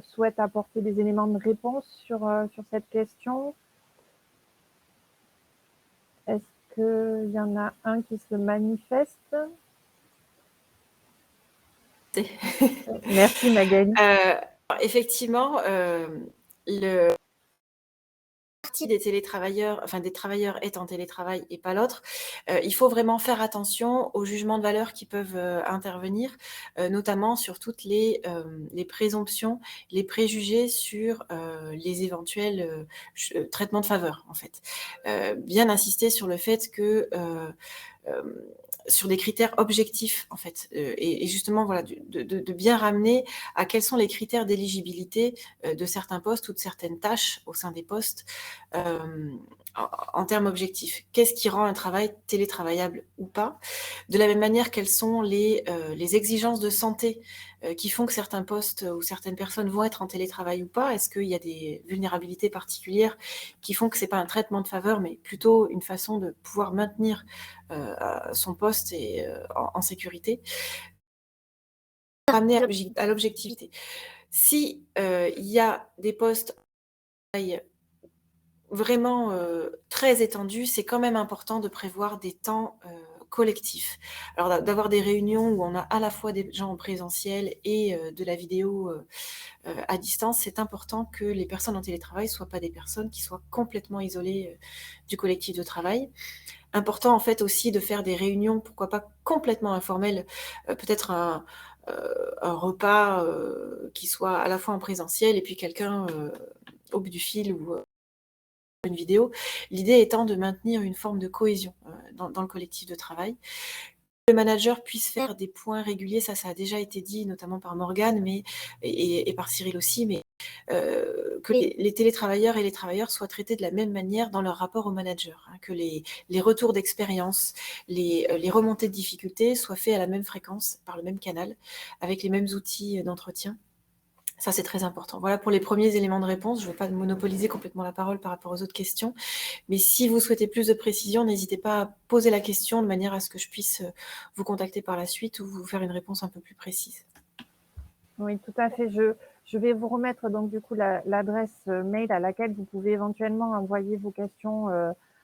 Speaker 2: souhaite apporter des éléments de réponse sur cette question? Est-ce qu'il y en a un qui se manifeste? Merci Magali.
Speaker 3: Effectivement, le partie des télétravailleurs, enfin des travailleurs est en télétravail et pas l'autre, il faut vraiment faire attention aux jugements de valeur qui peuvent intervenir, notamment sur toutes les présomptions, les préjugés sur les éventuels traitements de faveur, en fait. Bien insister sur le fait que sur des critères objectifs, en fait, et justement, voilà, de bien ramener à quels sont les critères d'éligibilité de certains postes ou de certaines tâches au sein des postes en termes objectifs. Qu'est-ce qui rend un travail télétravaillable ou pas? De la même manière, quelles sont les exigences de santé qui font que certains postes ou certaines personnes vont être en télétravail ou pas? Est-ce qu'il y a des vulnérabilités particulières qui font que ce n'est pas un traitement de faveur, mais plutôt une façon de pouvoir maintenir son poste et en sécurité? Ramener à l'objectivité. Si il y a des postes vraiment très étendus, c'est quand même important de prévoir des temps collectifs. Alors d'avoir des réunions où on a à la fois des gens en présentiel et de la vidéo à distance, c'est important que les personnes en télétravail ne soient pas des personnes qui soient complètement isolées du collectif de travail. Important en fait aussi de faire des réunions, pourquoi pas complètement informelles, peut-être un repas qui soit à la fois en présentiel et puis quelqu'un au bout du fil ou une vidéo. L'idée étant de maintenir une forme de cohésion dans le collectif de travail. Le manager puisse faire des points réguliers, ça a déjà été dit, notamment par Morgane et par Cyril aussi, mais que les télétravailleurs et les travailleurs soient traités de la même manière dans leur rapport au manager, hein, que les retours d'expérience, les remontées de difficultés soient faits à la même fréquence, par le même canal, avec les mêmes outils d'entretien. Ça, c'est très important. Voilà pour les premiers éléments de réponse. Je ne veux pas monopoliser complètement la parole par rapport aux autres questions, mais si vous souhaitez plus de précision, n'hésitez pas à poser la question de manière à ce que je puisse vous contacter par la suite ou vous faire une réponse un peu plus précise.
Speaker 2: Oui, tout à fait. Je vais vous remettre donc du coup l'adresse mail à laquelle vous pouvez éventuellement envoyer vos questions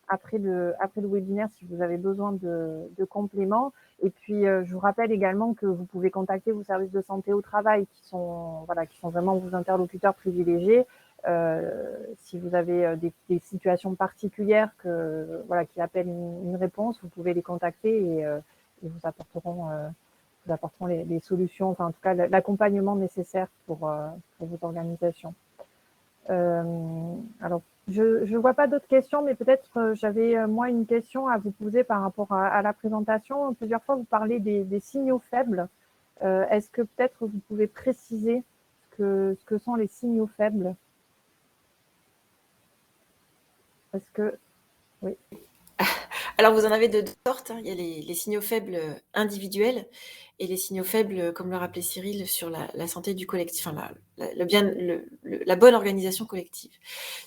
Speaker 2: après le webinaire si vous avez besoin de compléments. Et puis, je vous rappelle également que vous pouvez contacter vos services de santé au travail qui sont vraiment vos interlocuteurs privilégiés. Si vous avez des situations particulières qui appellent une réponse, vous pouvez les contacter et ils vous apporteront les solutions, enfin en tout cas l'accompagnement nécessaire pour vos organisations. Alors, je ne vois pas d'autres questions, mais peut-être j'avais moi une question à vous poser par rapport à la présentation. Plusieurs fois, vous parlez des signaux faibles. Est-ce que peut-être vous pouvez préciser ce que sont les signaux faibles? Est-ce que... Oui.
Speaker 3: Alors, vous en avez de deux sortes, hein. Il y a les signaux faibles individuels et les signaux faibles, comme le rappelait Cyril, sur la santé du collectif, enfin, la bonne organisation collective.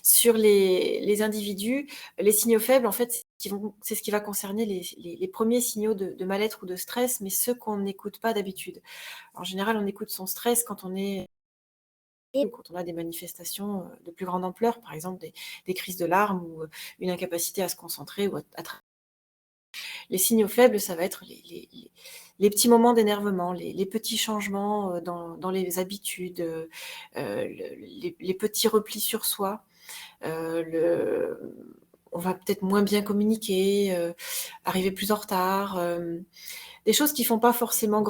Speaker 3: Sur les individus, les signaux faibles, en fait, c'est ce qui va concerner les premiers signaux de mal-être ou de stress, mais ceux qu'on n'écoute pas d'habitude. En général, on écoute son stress quand on est ou quand on a des manifestations de plus grande ampleur, par exemple des crises de larmes ou une incapacité à se concentrer ou à les signaux faibles, ça va être les petits moments d'énervement, les petits changements dans les habitudes, les petits replis sur soi. On va peut-être moins bien communiquer, arriver plus en retard. Des choses qui ne font pas forcément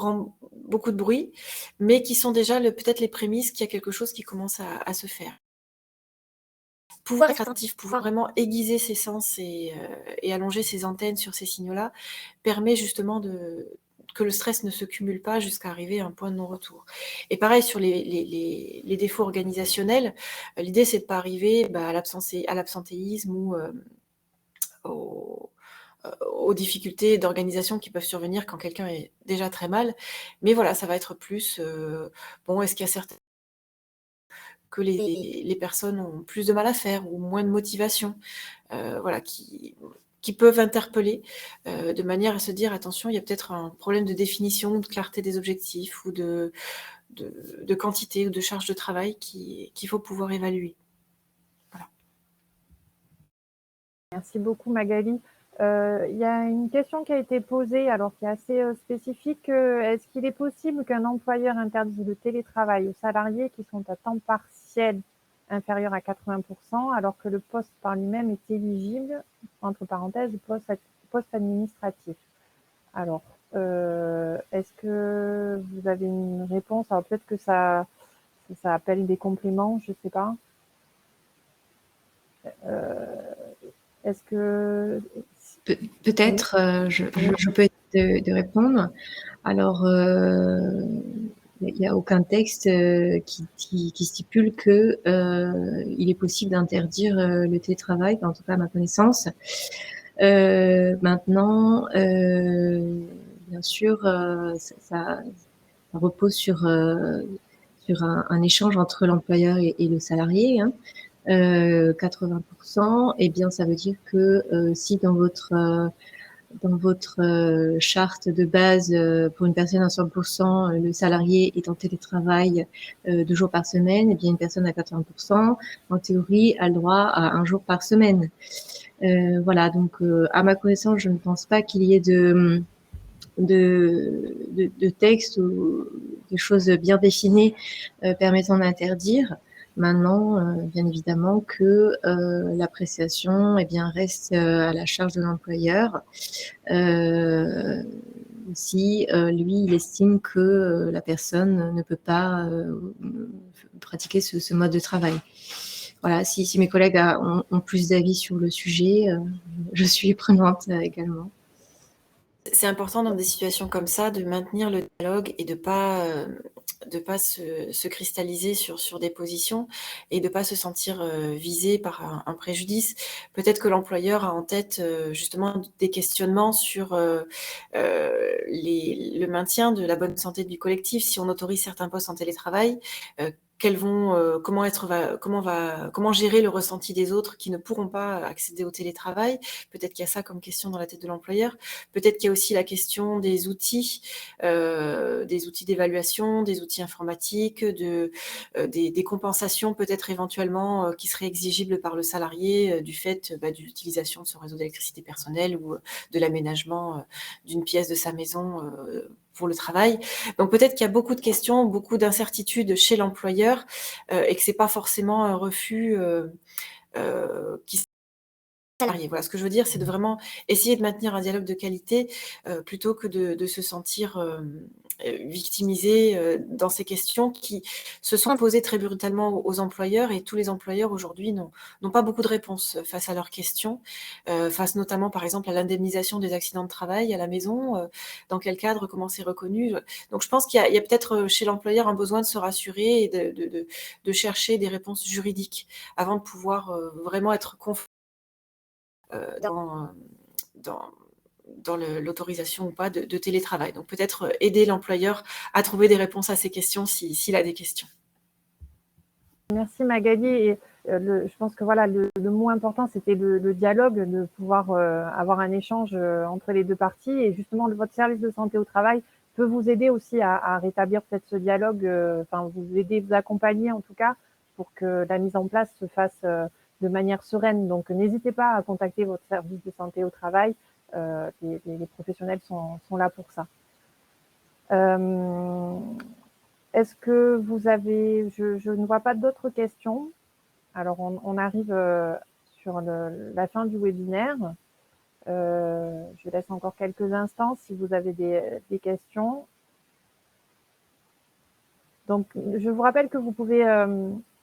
Speaker 3: beaucoup de bruit, mais qui sont déjà peut-être les prémices qu'il y a quelque chose qui commence à se faire. Pouvoir être attentif, pouvoir vraiment aiguiser ses sens et allonger ses antennes sur ces signaux-là, permet justement que le stress ne se cumule pas jusqu'à arriver à un point de non-retour. Et pareil sur les défauts organisationnels, l'idée c'est de ne pas arriver à l'absentéisme ou aux difficultés d'organisation qui peuvent survenir quand quelqu'un est déjà très mal. Mais voilà, ça va être plus, est-ce qu'il y a certaines que les personnes ont plus de mal à faire ou moins de motivation, qui peuvent interpeller de manière à se dire attention, il y a peut-être un problème de définition, de clarté des objectifs ou de quantité ou de charge de travail qu'il faut pouvoir évaluer. Voilà.
Speaker 2: Merci beaucoup Magali. Il y a une question qui a été posée, alors qui est assez spécifique. Est-ce qu'il est possible qu'un employeur interdise le télétravail aux salariés qui sont à temps partiel inférieur à 80%, alors que le poste par lui-même est éligible, entre parenthèses, poste administratif? Alors, est-ce que vous avez une réponse? Alors peut-être que ça appelle des compléments, je ne sais pas. Est-ce que...
Speaker 4: Peut-être, je peux essayer de répondre. Alors, il n'y a aucun texte qui stipule que il est possible d'interdire le télétravail, en tout cas à ma connaissance. Maintenant, bien sûr, ça repose sur un échange entre l'employeur et le salarié. Hein. 80%, eh bien, ça veut dire que si dans votre charte de base, pour une personne à 100%, le salarié est en télétravail 2 jours par semaine, eh bien une personne à 80%, en théorie, a le droit à 1 jour par semaine. Voilà, donc à ma connaissance, je ne pense pas qu'il y ait de texte ou des choses bien définies permettant d'interdire. Maintenant, bien évidemment que l'appréciation reste à la charge de l'employeur. Si lui, il estime que la personne ne peut pas pratiquer ce mode de travail. Voilà, si mes collègues ont plus d'avis sur le sujet, je suis prenante également.
Speaker 3: C'est important dans des situations comme ça de maintenir le dialogue et de pas se cristalliser sur des positions et de pas se sentir visé par un préjudice. Peut-être que l'employeur a en tête justement des questionnements sur le maintien de la bonne santé du collectif. Si on autorise certains postes en télétravail, comment gérer le ressenti des autres qui ne pourront pas accéder au télétravail. Peut-être qu'il y a ça comme question dans la tête de l'employeur. Peut-être qu'il y a aussi la question des outils d'évaluation, des outils informatiques, des compensations peut-être éventuellement qui seraient exigibles par le salarié du fait de l'utilisation de son réseau d'électricité personnelle ou de l'aménagement d'une pièce de sa maison pour le travail. Donc peut-être qu'il y a beaucoup de questions, beaucoup d'incertitudes chez l'employeur et que c'est pas forcément un refus qui salarié. Voilà, ce que je veux dire, c'est de vraiment essayer de maintenir un dialogue de qualité plutôt que de se sentir victimisé dans ces questions qui se sont imposées très brutalement aux employeurs et tous les employeurs aujourd'hui n'ont pas beaucoup de réponses face à leurs questions, face notamment par exemple à l'indemnisation des accidents de travail à la maison, dans quel cadre, comment c'est reconnu. Donc je pense qu'il y a peut-être chez l'employeur un besoin de se rassurer et de chercher des réponses juridiques avant de pouvoir vraiment être confronté dans l'autorisation ou pas de télétravail. Donc peut-être aider l'employeur à trouver des réponses à ces questions s'il a des questions.
Speaker 2: Merci Magali. Et, je pense que voilà, le mot important, c'était le dialogue, de pouvoir avoir un échange entre les deux parties. Et justement, votre service de santé au travail peut vous aider aussi à rétablir peut-être ce dialogue, vous aider, vous accompagner en tout cas, pour que la mise en place se fasse de manière sereine. Donc, n'hésitez pas à contacter votre service de santé au travail. Les professionnels sont là pour ça. Est-ce que vous avez... Je ne vois pas d'autres questions. Alors, on arrive sur la fin du webinaire. Je laisse encore quelques instants si vous avez des questions. Donc, je vous rappelle que vous pouvez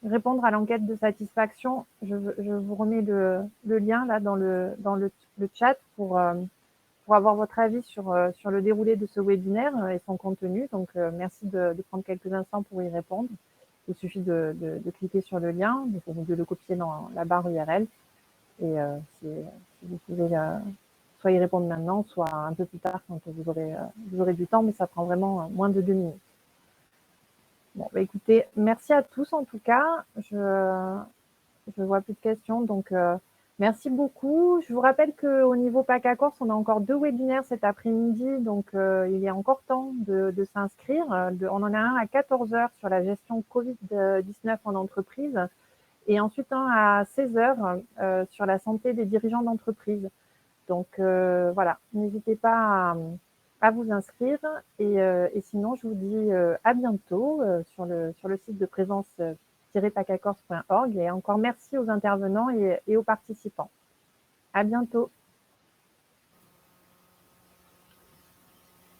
Speaker 2: répondre à l'enquête de satisfaction. Je vous remets le lien là dans le chat pour avoir votre avis sur le déroulé de ce webinaire et son contenu. Donc, merci de prendre quelques instants pour y répondre. Il suffit de cliquer sur le lien, de le copier dans la barre URL. Et si vous pouvez soit y répondre maintenant, soit un peu plus tard quand vous aurez du temps, mais ça prend vraiment moins de 2 minutes. Bon, écoutez, merci à tous en tout cas. Je ne vois plus de questions, donc merci beaucoup. Je vous rappelle qu'au niveau PACA Corse, on a encore 2 webinaires cet après-midi, donc il y a encore temps de s'inscrire. On en a un à 14h sur la gestion Covid-19 en entreprise et ensuite un à 16h sur la santé des dirigeants d'entreprise. Donc voilà, n'hésitez pas à vous inscrire et sinon je vous dis à bientôt sur le site de présence-pacacorse.org et encore merci aux intervenants et aux participants. À bientôt.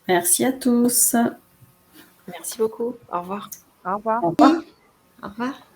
Speaker 1: Merci à tous.
Speaker 3: Merci beaucoup. Au revoir.
Speaker 2: Au revoir.
Speaker 1: Au revoir.
Speaker 4: Au revoir.